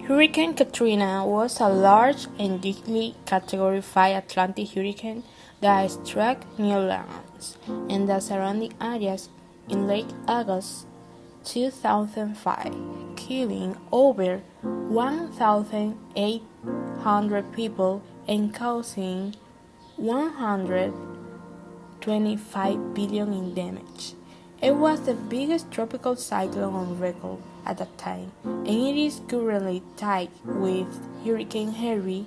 Hurricane Katrina was a large and deadly Category 5 Atlantic hurricane that struck New Orleans and the surrounding areas in late August 2005, killing over 1,800 people and causing 125 billion in damage. It was the biggest tropical cyclone on record at that time, and it is currently tied with Hurricane Harvey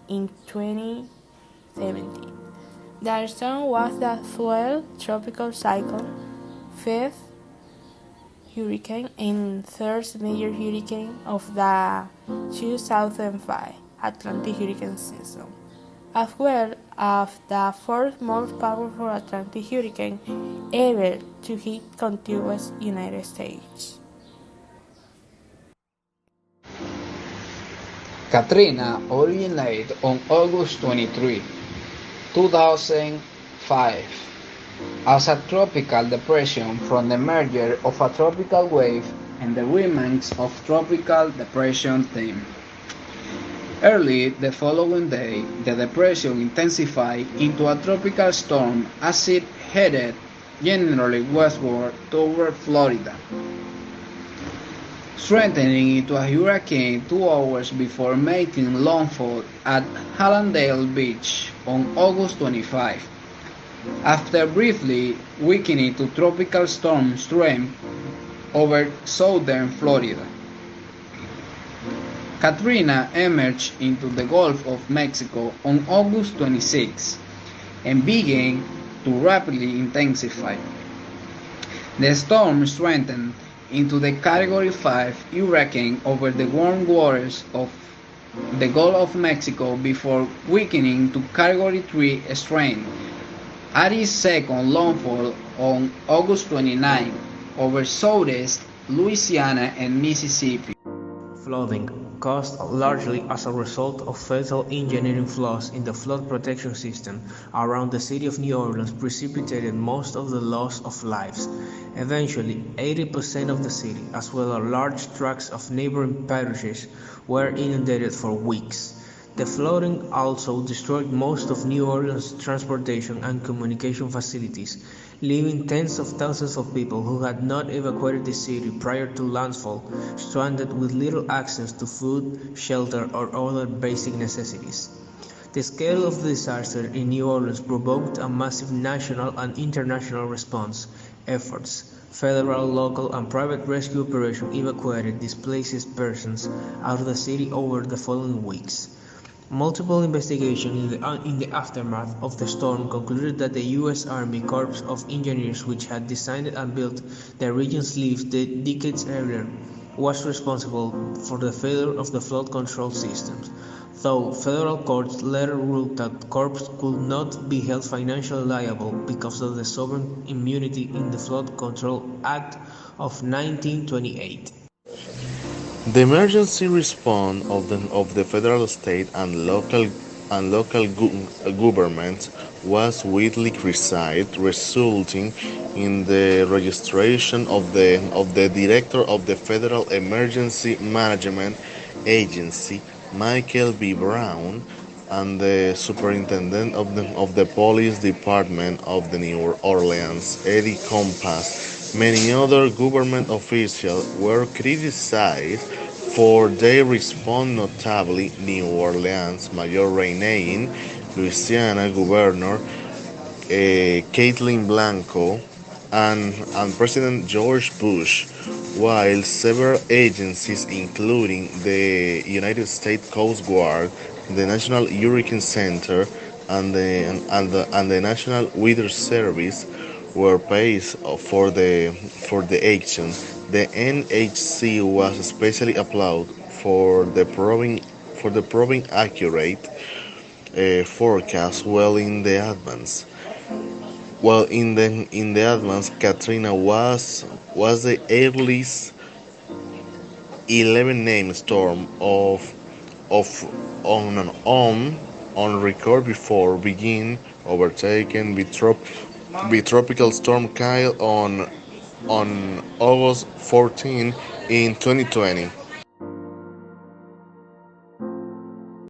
in 2017. The storm was the 12th tropical cyclone, 5th hurricane, and 3rd major hurricane of the 2005 Atlantic hurricane season, as well as the 4th most powerful Atlantic hurricane ever to hit contiguous United States. Katrina originated on August 23, 2005, as a tropical depression from the merger of a tropical wave and the remnants of tropical depression theme. Early the following day, the depression intensified into a tropical storm as it headed generally westward toward Florida, strengthening into a hurricane 2 hours before making landfall at Hallandale Beach on August 25, after briefly weakening to tropical storm strength over southern Florida. Katrina emerged into the Gulf of Mexico on August 26 and began to rapidly intensify. The storm strengthened into the Category 5 hurricane over the warm waters of the Gulf of Mexico before weakening to Category 3 strength at its second landfall on August 29 over southeast Louisiana and Mississippi. Flooding, caused largely as a result of fatal engineering flaws in the flood protection system around the city of New Orleans, precipitated most of the loss of lives. Eventually, 80% of the city, as well as large tracts of neighboring parishes, were inundated for weeks. The flooding also destroyed most of New Orleans' transportation and communication facilities, leaving tens of thousands of people who had not evacuated the city prior to landfall stranded with little access to food, shelter, or other basic necessities. The scale of the disaster in New Orleans provoked a massive national and international response efforts. Federal, local, and private rescue operations evacuated displaced persons out of the city over the following weeks. Multiple investigations in the aftermath of the storm concluded that the U.S. Army Corps of Engineers, which had designed and built the region's lift decades earlier, was responsible for the failure of the flood control systems, though federal courts later ruled that corps could not be held financially liable because of the sovereign immunity in the Flood Control Act of 1928. The emergency response of the federal, state, and local governments was widely criticized, resulting in the registration of the director of the Federal Emergency Management Agency, Michael B. Brown, and the superintendent of the police department of the New Orleans, Eddie Compass. Many other government officials were criticized for their response, notably New Orleans Mayor Ray Nagin, Louisiana Governor Caitlin Blanco, and President George Bush, while several agencies, including the United States Coast Guard, the National Hurricane Center, and the National Weather Service, were praised for the action. The NHC was especially applauded for the proving accurate forecast well in the advance. Well, in the advance, Katrina was the earliest 11 named storm on record before being overtaken by Tropical Storm Kyle on August 14 in 2020.